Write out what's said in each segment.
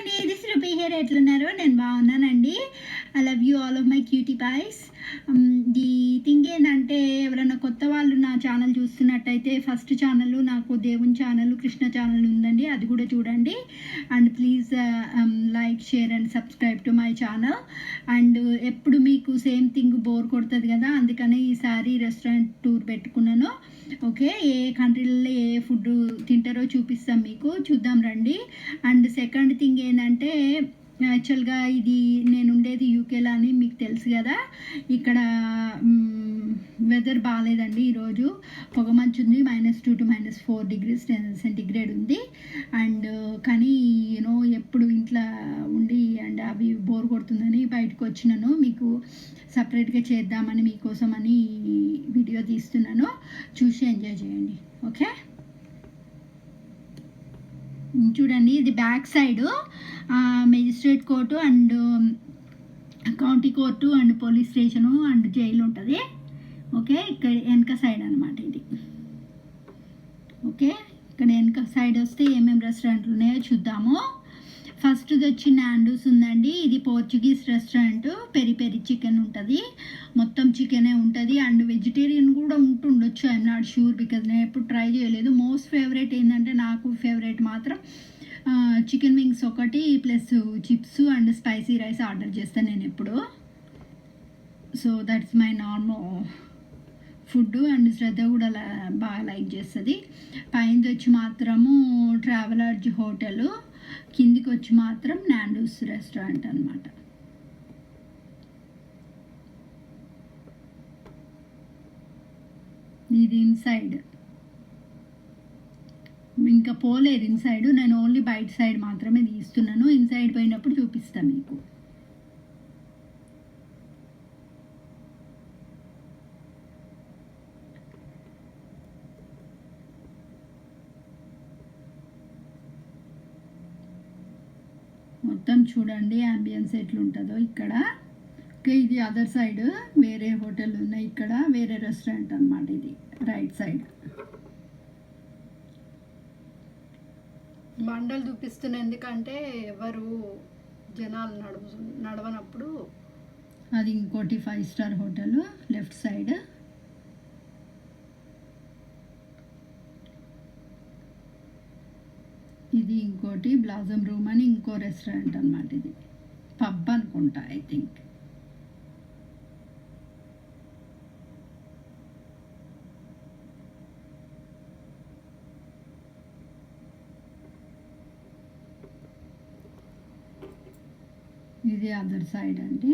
అండి, this rupee here. ఎట్లున్నారు? నేను బాగున్నానండి. I love you all of my cutie pies. The thing ఏంటంటే, ఎవరైనా కొత్త వాళ్ళు నా ఛానల్ చూస్తున్నట్టయితే ఫస్ట్ ఛానల్ నాకు దేవుని ఛానల్, కృష్ణ ఛానల్ ఉందండి, అది కూడా చూడండి. And please like, share and subscribe to my channel. And ఎప్పుడు మీకు సేమ్ థింగ్ బోర్ కొడుతుంది కదా, అందుకని ఈసారి రెస్టారెంట్ టూర్ పెట్టుకున్నాను. ఓకే, ఏ కంట్రీలలో ఏ ఫుడ్ తింటారో చూపిస్తాం మీకు, చూద్దాం రండి. అండ్ సెకండ్ థింగ్ ఏంటంటే, యాక్చువల్గా ఇది నేను ఉండేది యూకేలో అని మీకు తెలుసు కదా. ఇక్కడ వెదర్ బాగాలేదండి ఈరోజు, పొగమంచు ఉంది, -2 to -4 degrees సెంటిగ్రేడ్ ఉంది. అండ్ కానీ యూనో ఎప్పుడు ఇంట్లో ఉండి అండ్ అవి బోర్ కొడుతుందని బయటకు వచ్చినాను, మీకు సపరేట్గా చేద్దామని మీకోసం అని వీడియో తీస్తున్నాను, చూసి ఎంజాయ్ చేయండి. ఓకే, చూడండి, ఇది back side magistrate court and county court and police station and jail ఉంటుంది. ఓకే, ఇక్కడ వెనక సైడ్ అనమాట ఇది. ఓకే, ఇక్కడ వెనక సైడ్ వస్తే ఏమేమి రెస్టారెంట్లు ఉన్నాయో చూద్దాము. ఫస్ట్ వచ్చి నాండూస్ ఉందండి, ఇది Portuguese restaurant. Peri peri chicken ఉంటుంది, మొత్తం చికెనే ఉంటుంది. అండ్ వెజిటేరియన్ కూడా ఉంటుండొచ్చు, ఐఎమ్ నాట్ షూర్, బికాజ్ నేను ఎప్పుడు ట్రై చేయలేదు. మోస్ట్ ఫేవరెట్ ఏంటంటే, నాకు ఫేవరెట్ మాత్రం చికెన్ వింగ్స్ ఒకటి, plus chips and spicy rice order చేస్తాను నేను ఎప్పుడు. So that's my normal food. And Shraddha కూడా బాగా లైక్ చేస్తుంది. పైన వచ్చి మాత్రము ట్రావెలర్జ్ హోటల్, కిందికి వచ్చి మాత్రం నాండూస్ రెస్టారెంట్ అనమాట. ఇది ఇన్సైడ్, ఇంకా పోలేదు ఇన్సైడ్, నేను ఓన్లీ బయట సైడ్ మాత్రమే తీస్తున్నాను. ఇన్సైడ్ పోయినప్పుడు చూపిస్తాను మీకు. మొత్తం చూడండి అంబియన్స్ ఎట్లుంటుందో ఇక్కడ. ఇది అదర్ సైడ్ వేరే హోటల్ ఉన్నాయి, ఇక్కడ వేరే రెస్టారెంట్ అనమాట. ఇది రైట్ సైడ్. బండలు చూపిస్తున్నా ఎందుకంటే ఎవరు జనాలు నడవనప్పుడు. అది ఇంకోటి 5 స్టార్ హోటల్ లెఫ్ట్ సైడ్. ఇది ఇంకోటి బ్లాజమ్ రూమ్ అని ఇంకో రెస్టారెంట్ అనమాట. ఇది పబ్ అనుకుంటా, ఐ థింక్. ఇది అదర్ సైడ్ అండి.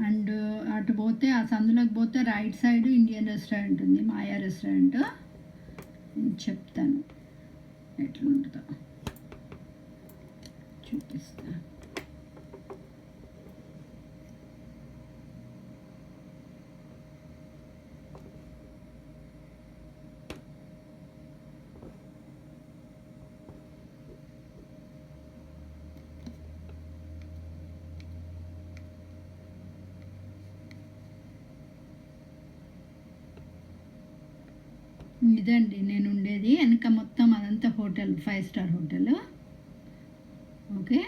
అండ్ అటు పోతే ఆ సందులోకి పోతే రైట్ సైడ్ ఇండియన్ రెస్టారెంట్ ఉంది, మాయా రెస్టారెంట్. చెప్తాను ఎట్లుంటుందో, చూపిస్తాను. ఇదండి నేను ఉండేది, వెనక మొత్తం అదంతా హోటల్, 5 స్టార్ హోటల్. ఓకే,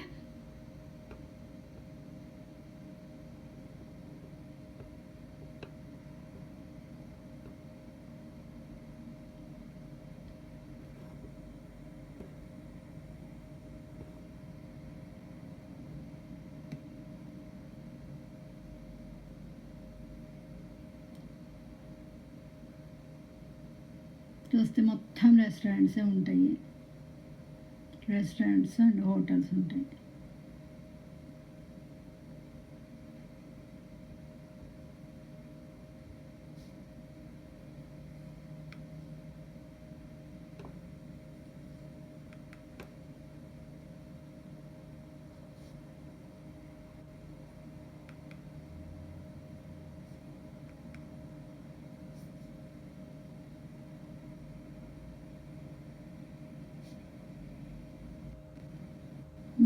చూస్తే మొత్తం రెస్టారెంట్సే ఉంటాయి, రెస్టారెంట్స్ అండ్ హోటల్స్ ఉంటాయి.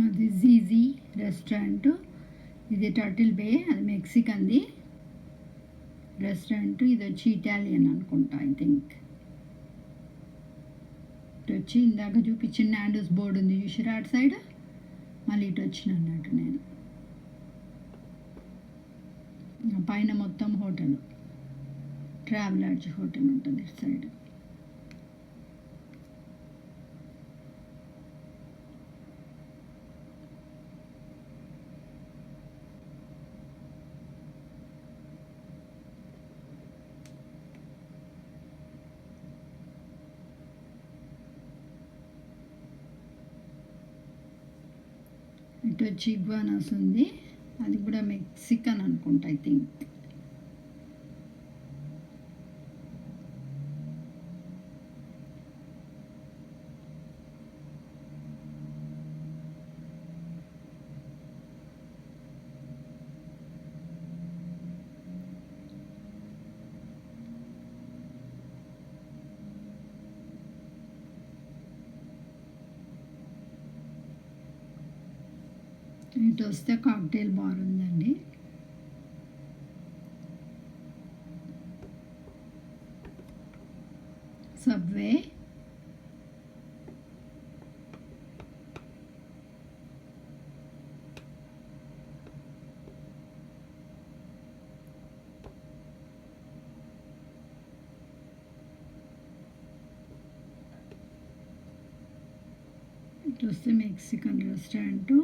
అది జీజీ రెస్టారెంట్, ఇది టర్టిల్ బే, అది మెక్సికన్ది రెస్టారెంట్. ఇది వచ్చి ఇటాలియన్ అనుకుంటా, ఐ థింక్. వచ్చి ఇందాక చూపించిన నాండోస్ బోర్డు ఉంది చూసిరా అటు సైడ్, మళ్ళీ ఇటు వచ్చిన అన్నట్టు నేను. పైన మొత్తం హోటల్, ట్రావెలర్స్ హోటల్ ఉంటుంది ఇటు సైడ్. ఇటు వచ్చి ఇగ్వానాస్ ఉంది, అది కూడా మెక్సికన్ అనుకుంటా ఐ థింక్. ఇటు వస్తే కాక్టైల్ బార్ ఉందండి. సబ్వే, ఇటు వస్తే మెక్సికన్ రెస్టారెంట్.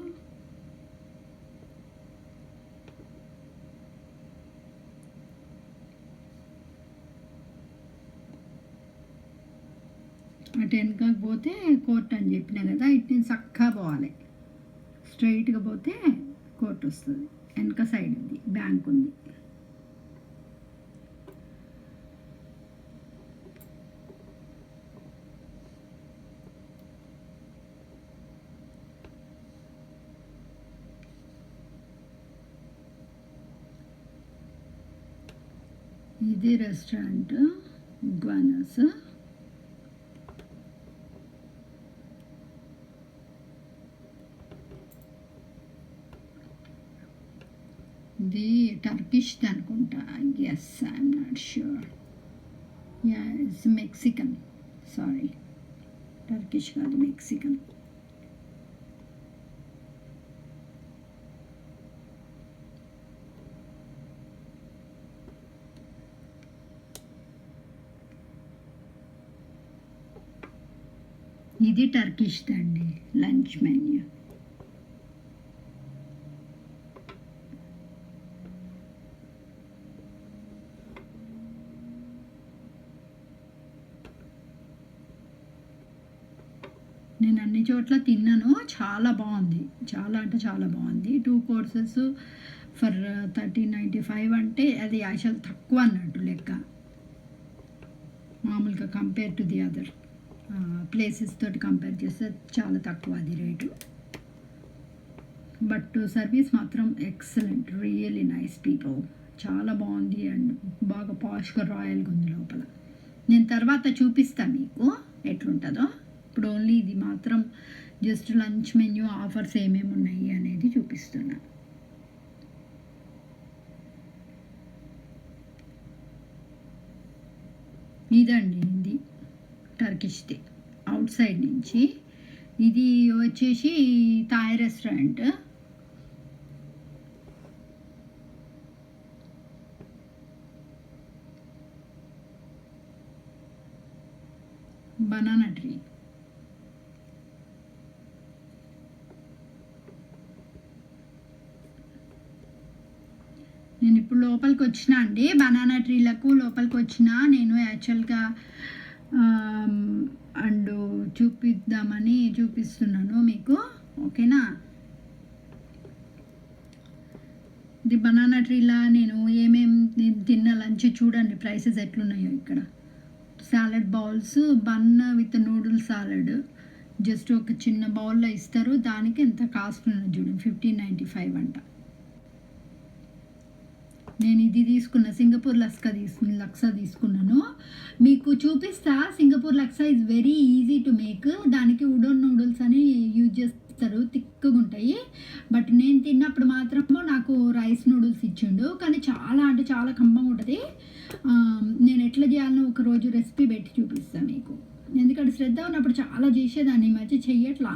అటు వెనకకి పోతే కోర్ట్ అని చెప్పినా కదా, ఇటు నేను చక్కగా పోవాలి, స్ట్రైట్గా పోతే కోర్ట్ వస్తుంది. వెనక సైడ్ ఉంది, బ్యాంక్ ఉంది. ఇది రెస్టారెంట్ ఇగ్వానాస్. ఇది టర్కిష్ అనుకుంటా, yes I'm not sure. Yeah it's Mexican, sorry Turkish కాదు మెక్సికన్. ఇది టర్కిష్ అండి లంచ్ మెన్యూ. నేను అన్ని చోట్ల తిన్నాను, చాలా బాగుంది, చాలా అంటే చాలా బాగుంది. 2 courses ఫర్ 1395 అంటే అది యాక్చువల్ తక్కువ అన్నట్టు లెక్క, మామూలుగా compare to the other places తోటి కంపేర్ చేస్తే చాలా తక్కువ అది రేటు. బట్ సర్వీస్ మాత్రం ఎక్సలెంట్, రియల్లీ నైస్ పీపుల్, చాలా బాగుంది. అండ్ బాగా పాష్గా రాయల్గా ఉంది లోపల. నేను తర్వాత చూపిస్తాను మీకు ఎట్లుంటుందో. ఇప్పుడు ఓన్లీ ఇది మాత్రం జస్ట్ లంచ్ మెన్యూ ఆఫర్స్ ఏమేమి ఉన్నాయి అనేది చూపిస్తున్నా. ఇదండి ఇది టర్కిష్ది అవుట్ సైడ్ నుంచి. ఇది వచ్చేసి థాయ్ రెస్టారెంట్. Banana tree. నేను ఇప్పుడు లోపలికి వచ్చిన అండి, బనానా ట్రీలకు లోపలికి వచ్చిన నేను యాక్చువల్గా అండ్ చూపిద్దామని చూపిస్తున్నాను మీకు, ఓకేనా. ఇది బనానా ట్రీలా నేను ఏమేమి తిన్న లంచ్ చూడండి, ప్రైసెస్ ఎట్లున్నాయో ఇక్కడ. Salad bowls, bun with noodle salad, just ఒక చిన్న బౌల్లో ఇస్తారు, దానికి ఎంత కాస్ట్ ఉన్నది చూడండి, 1595 అంట. నేను ఇది తీసుకున్నా, సింగపూర్ లక్సా తీసుకున్నాను, మీకు చూపిస్తా. Singapore laksa is very easy to make. దానికి ఉడోన్ నూడిల్స్ అని యూజ్ చేస్తారు, తిక్కుగా ఉంటాయి. బట్ నేను తిన్నప్పుడు మాత్రము నాకు రైస్ నూడిల్స్ ఇచ్చిండు, కానీ చాలా అంటే చాలా కమ్మగా ఉంటుంది. నేను ఎట్లా చేయాలనో ఒకరోజు రెసిపీ పెట్టి చూపిస్తాను మీకు, ఎందుకంటే శ్రద్ధ ఉన్నప్పుడు చాలా చేసేదాన్ని, ఈ మధ్య చెయ్యట్లా.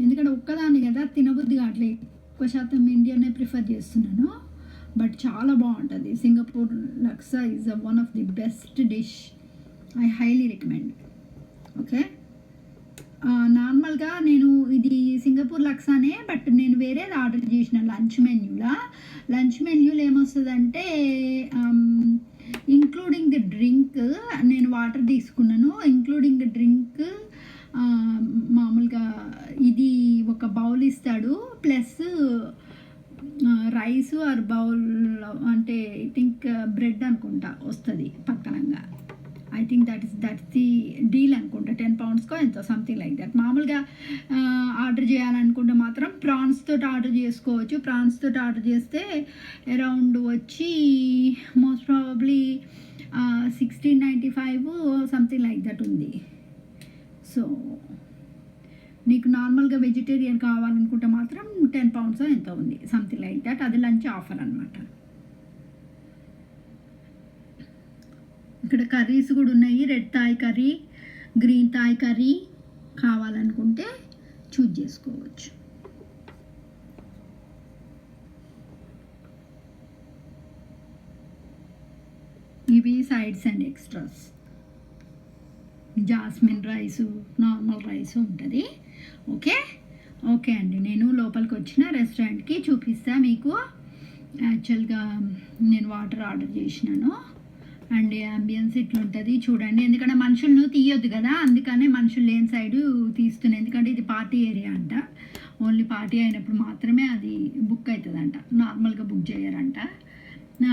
ఎందుకంటే ఒక్కదాన్ని కదా, తినబుద్ధి కావట్లే. ఎక్కువ శాతం ఇండియనే ప్రిఫర్ చేస్తున్నాను. బట్ చాలా బాగుంటుంది. Singapore laksa is one of the best dish. I highly recommend. Okay, నార్మల్గా నేను ఇది సింగపూర్ లక్సానే, బట్ నేను వేరేది ఆర్డర్ చేసిన లంచ్ మెన్యూలో ఏమొస్తుందంటే ఇంక్లూడింగ్ ది డ్రింక్. నేను వాటర్ తీసుకున్నాను, ఇంక్లూడింగ్ ది డ్రింక్. మామూలుగా ఇది ఒక బౌల్ ఇస్తాడు, ప్లస్ రైస్ ఆర్ బౌల్, అంటే ఐ థింక్ బ్రెడ్ అనుకుంటా వస్తుంది పక్కనంగా. I think that's the deal అనుకుంటా. 10 poundsకో ఎంతో సంథింగ్ లైక్ దట్. మామూలుగా ఆర్డర్ చేయాలనుకుంటే మాత్రం ప్రాన్స్ తోటి ఆర్డర్ చేసుకోవచ్చు. ప్రాన్స్ తోటి ఆర్డర్ చేస్తే అరౌండ్ వచ్చి most probably 1695 something like that ఉంది. సో నీకు నార్మల్గా వెజిటేరియన్ కావాలనుకుంటే మాత్రం 10 pounds ఎంత ఉంది, సంథింగ్ లైక్ దట్. అది లంచ్ ఆఫర్ అనమాట. ఇక్కడ కర్రీస్ కూడా ఉన్నాయి. Red Thai curry, green Thai curry కావాలనుకుంటే చూజ్ చేసుకోవచ్చు. ఇవి sides and extras. Jasmine rice, normal rice ఉంటుంది. ఓకే అండి, నేను లోపలికి వచ్చిన రెస్టారెంట్కి చూపిస్తా మీకు. యాక్చువల్గా నేను వాటర్ ఆర్డర్ చేసినాను అండ్ అంబియన్స్ ఇట్లుంటుంది చూడండి. ఎందుకంటే మనుషులను తీయొద్దు కదా, అందుకనే మనుషులు లేని సైడు తీస్తున్నాయి. ఎందుకంటే ఇది పార్టీ ఏరియా అంట. ఓన్లీ పార్టీ అయినప్పుడు మాత్రమే అది బుక్ అవుతుందంట, నార్మల్గా బుక్ చేయరంట.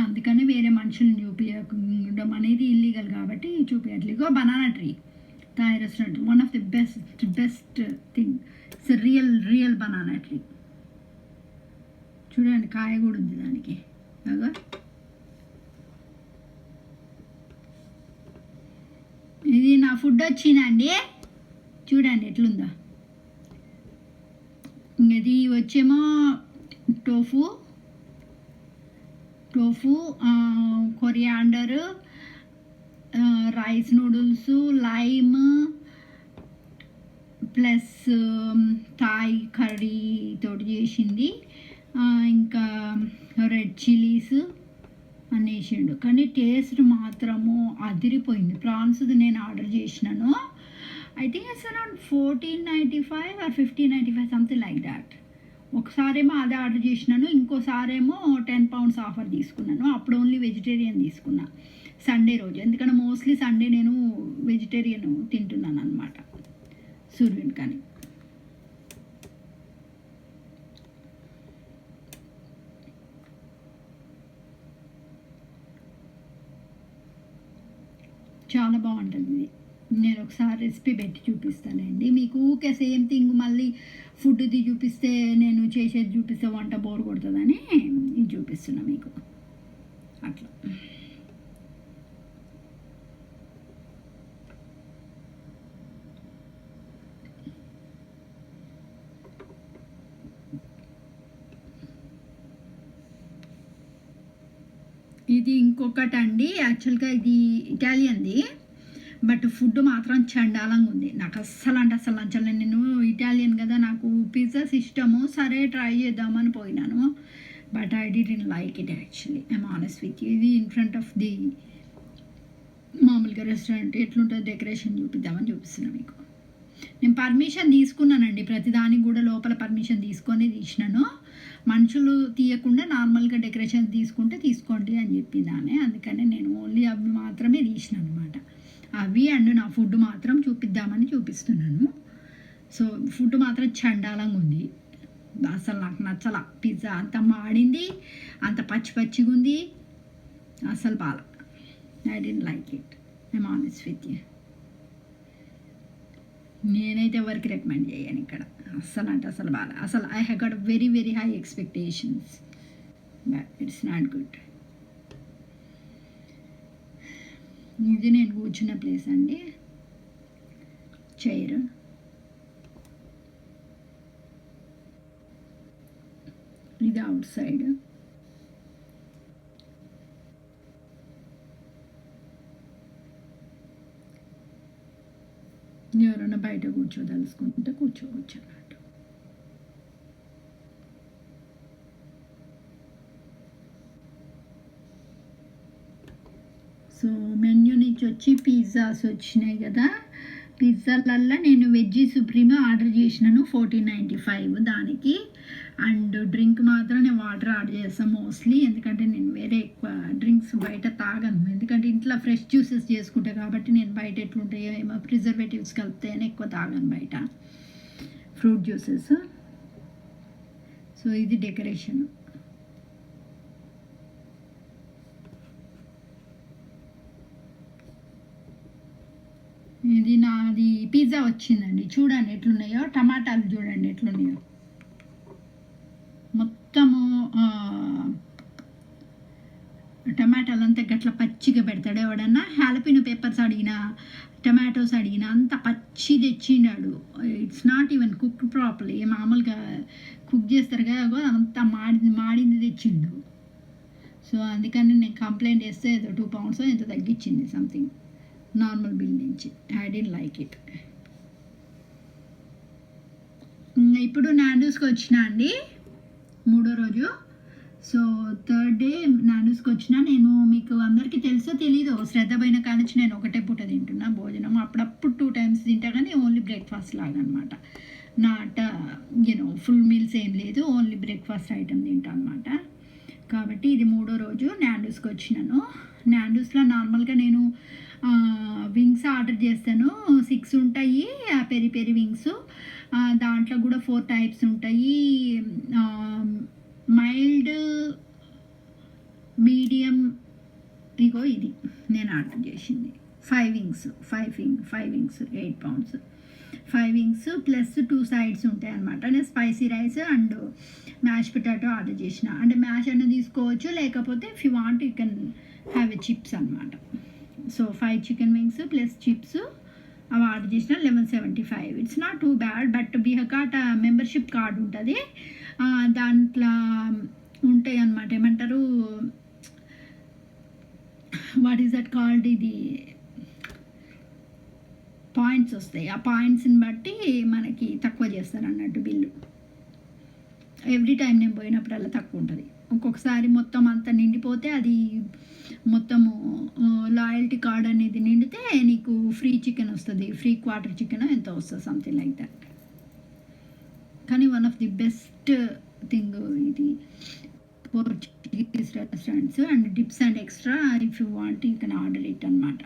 అందుకని వేరే మనుషులను చూపించడం అనేది ఇల్లీగల్ కాబట్టి చూపించట్లేదు. Banana tree Thai restaurant, one of the best thing. It's real banana tree. చూడండి, కాయ కూడా ఉంది దానికి. బాగా ఇది నా ఫుడ్ వచ్చిందండి, చూడండి ఎట్లుందో. ఇది వచ్చేమో tofu, coriander, rice noodles, lime, plus Thai curry తోటి చేసింది, ఇంకా రెడ్ చిల్లీస్ అనేసిండు. కానీ టేస్ట్ మాత్రము అదిరిపోయింది. ప్రాన్స్ది నేను ఆర్డర్ చేసినాను. I think it's around 1495 or 1595 something like that. ఒకసారేమో అదే ఆర్డర్ చేసినాను, ఇంకోసారేమో 10 pounds ఆఫర్ తీసుకున్నాను. అప్పుడు ఓన్లీ వెజిటేరియన్ తీసుకున్నా సండే రోజు. ఎందుకంటే మోస్ట్లీ సండే నేను వెజిటేరియన్ తింటున్నాను అనమాట, సూర్యుని. కానీ చాలా బాగుంటుంది ఇది. నేను ఒకసారి రెసిపీ పెట్టి చూపిస్తానండి మీకు. ఊకే సేమ్ థింగ్ మళ్ళీ ఫుడ్ది చూపిస్తే, నేను చేసేది చూపిస్తే వంట బోర్ కొడుతుందని ఇది చూపిస్తున్నా మీకు. అట్లా ఇది ఇంకొకటి అండి. యాక్చువల్గా ఇది ఇటాలియన్ది, బట్ ఫుడ్ మాత్రం చండాలంగా ఉంది. నాకు అస్సలు అంటే అస్సలు నచ్చలేదు. నేను ఇటాలియన్ కదా, నాకు పిజ్జాస్ ఇష్టము. సరే ట్రై చేద్దామని పోయినాను, but I didn't like it actually. I'm honest with you. ఇది ఇన్ ఫ్రంట్ ఆఫ్ ది మామూలుగా రెస్టారెంట్ ఎట్లుంటుంది డెకరేషన్ చూపిద్దామని చూపిస్తున్నాను మీకు. నేను పర్మిషన్ తీసుకున్నానండి, ప్రతిదానికి కూడా లోపల పర్మిషన్ తీసుకొని తీసినాను. మనుషులు తీయకుండా నార్మల్గా డెకరేషన్ తీసుకుంటే తీసుకోండి అని చెప్పిందానే. అందుకనే నేను ఓన్లీ అవి మాత్రమే తీసినాను అనమాట. అవి అండ్ నా ఫుడ్ మాత్రం చూపిద్దామని చూపిస్తున్నాను. సో ఫుడ్ మాత్రం చండాలంగా ఉంది, అసలు నాకు నచ్చల. పిజ్జా అంత మాడింది, అంత పచ్చిగా ఉంది, అసలు బాల. I don't like it. I'm honest with you. నేనైతే ఎవరికి రికమెండ్ చేయను ఇక్కడ, అస్సలు అంటే అసలు బాగా. అసలు I have got very very high expectations, but it's not good. ఇది నేను కూర్చున్న ప్లేస్ అండి, చైర్. ఇది అవుట్ సైడ్. బయట కూర్చోదలుచుకుంటే కూర్చోవచ్చు అన్నట్టు. సో మెన్యూ నుంచి వచ్చి పిజ్జాస్ వచ్చినాయి కదా. పిజ్జాలల్లో నేను వెజ్జీ సుప్రీమో ఆర్డర్ చేసినాను 1495 దానికి. అండ్ డ్రింక్ మాత్రం నేను వాటర్ ఆర్డర్ చేస్తాను మోస్ట్లీ, ఎందుకంటే నేను వేరే ఎక్కువ డ్రింక్స్ బయట తాగను, ఎందుకంటే ఇంట్లో ఫ్రెష్ జ్యూసెస్ చేసుకుంటా కాబట్టి. నేను బయట ఎట్లుంటాయో ఏమో ప్రిజర్వేటివ్స్ కలిపితేనే ఎక్కువ తాగను బయట ఫ్రూట్ జ్యూసెస్. సో ఇది డెకరేషన్. ఇది నాది పిజ్జా వచ్చిందండి. చూడండి ఎట్లున్నాయో, టమాటాలు చూడండి ఎట్లున్నాయో. మొత్తము టమాటాలు అంతా గట్ల పచ్చిగా పెడతాడు ఎవడన్నా. హ్యాలపినో పెప్పర్స్ అడిగినా, టమాటోస్ అడిగినా అంత పచ్చి తెచ్చినాడు. It's not even cook properly. మామూలుగా కుక్ చేస్తారు కదా, అంత మాడింది తెచ్చిండు. సో అందుకని నేను కంప్లైంట్ చేస్తే ఏదో 2 pounds ఎంత తగ్గించింది సంథింగ్ నార్మల్ బిల్ నుంచి. I don't like it. ఇప్పుడు నాండూస్కి వచ్చినా అండి, 3వ రోజు. సో 3rd డే నాండూస్కి వచ్చిన. నేను మీకు అందరికీ తెలుసో తెలీదో, శ్రద్ధ పోయిన కానించి నేను ఒకటే పూట తింటున్నా భోజనం. అప్పుడప్పుడు 2 times తింటా, కానీ ఓన్లీ బ్రేక్ఫాస్ట్ లాగా అనమాట. నాట్ ఫుల్ మీల్స్ ఏం లేదు, ఓన్లీ బ్రేక్ఫాస్ట్ ఐటమ్ తింటా అనమాట. కాబట్టి ఇది 3వ రోజు నాండూస్కి వచ్చినాను. నాండూస్లో నార్మల్గా నేను వింగ్స్ ఆర్డర్ చేస్తాను. 6 ఉంటాయి పెరి పెరి వింగ్స్. దాంట్లో కూడా 4 types ఉంటాయి. మైల్డ్, మీడియం, ఇగో ఇది నేను ఆర్డర్ చేసింది 5 wings. 5 wings 8 pounds. 5 wings plus 2 sides ఉంటాయి అనమాట. నేను spicy rice and mash potato order చేసిన. అంటే మ్యాష్ అన్న తీసుకోవచ్చు, లేకపోతే if you want you can have a chips అనమాట. So 5 chicken wings plus chips అవి ఆర్డర్ చేసిన 1175. It's not too bad. But we have got membership card ఉంటుంది, దాంట్లో ఉంటాయి అన్నమాట. ఏమంటారు, వాట్ ఈస్ దట్ కాల్డ్, ఇది పాయింట్స్ వస్తాయి. ఆ పాయింట్స్ని బట్టి మనకి తక్కువ చేస్తారు అన్నట్టు బిల్లు. ఎవ్రీ టైం నేను పోయినప్పుడల్లా తక్కువ ఉంటుంది. ఒక్కొక్కసారి మొత్తం అంతా నిండిపోతే అది మొత్తము లాయల్టీ కార్డ్ అనేది నిండితే నీకు ఫ్రీ చికెన్ వస్తుంది, ఫ్రీ క్వార్టర్ చికెన్ ఎంత వస్తుంది, సంథింగ్ లైక్ దట్. కానీ one of the best thing ఇది Portuguese restaurants. And dips and extra if you want you can order it అనమాట.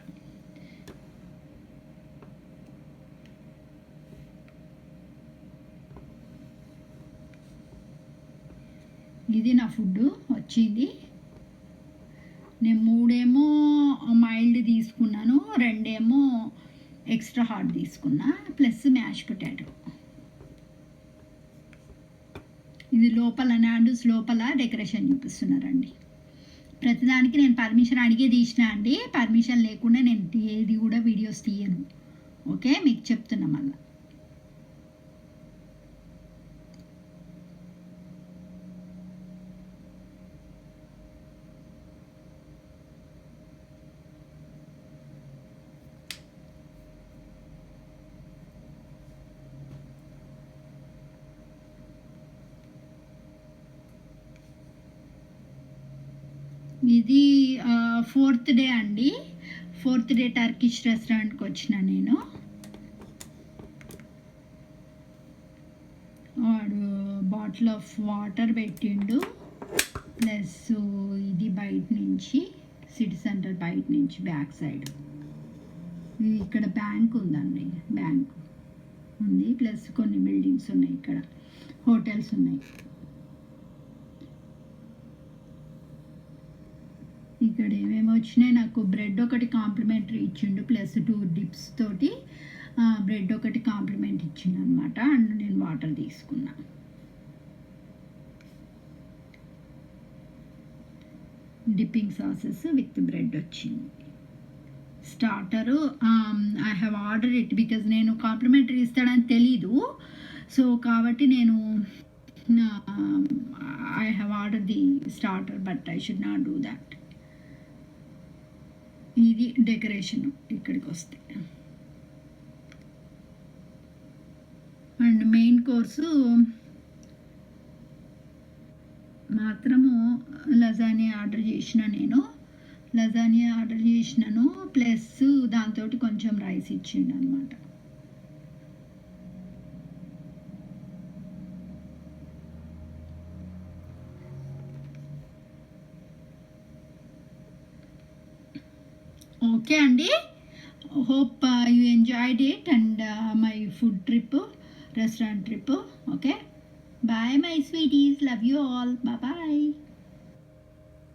ఇది నా ఫుడ్ వచ్చింది. నేను 3 మైల్డ్ తీసుకున్నాను, 2 ఎక్స్ట్రా హాట్ తీసుకున్నా, ప్లస్ మ్యాష్ పొటాటో. ఇది లోపల నాండూస్ లోపల డెకరేషన్ చూపిస్తున్నారండి. ప్రతిదానికి నేను పర్మిషన్ అడిగే తీసిన అండి. పర్మిషన్ లేకుండా నేను ఏది కూడా వీడియోస్ తీయను. ఓకే, మీకు చెప్తున్నా మళ్ళీ. ఇది 4th డే అండి. 4th డే టర్కిష్ రెస్టారెంట్కి వచ్చిన నేను. వాడు బాటిల్ ఆఫ్ వాటర్ పెట్టిండు, ప్లస్ ఇది బయట నుంచి సిటీ సెంటర్ బయట నుంచి బ్యాక్ సైడ్ ఇక్కడ బ్యాంక్ ఉందండి, బ్యాంక్ ఉంది, ప్లస్ కొన్ని బిల్డింగ్స్ ఉన్నాయి, ఇక్కడ హోటల్స్ ఉన్నాయి. ఇక్కడ ఏమేమి వచ్చినాయి, నాకు బ్రెడ్ ఒకటి కాంప్లిమెంటరీ ఇచ్చిండు, ప్లస్ 2 డిప్స్ తోటి బ్రెడ్ ఒకటి కాంప్లిమెంట్ ఇచ్చిండు అనమాట. అండ్ నేను వాటర్ తీసుకున్నా. డిప్పింగ్ సాసెస్ విత్ బ్రెడ్ వచ్చింది. Starter I have order it because నేను కాంప్లిమెంటరీ ఇస్తాడని తెలీదు. సో కాబట్టి నేను I have order the starter, but I should not do that. ఇది డెకరేషన్. ఇక్కడికి వస్తే అండ్ మెయిన్ కోర్సు మాత్రము లజానియా ఆర్డర్ చేసిన నేను. లజానియా ఆర్డర్ చేసినాను, ప్లస్ దాంతో కొంచెం రైస్ ఇచ్చిండు అనమాట. ఓకే అండి, hope you enjoyed it and my food trip, restaurant trip. Okay, bye my sweeties, love you all, bye bye.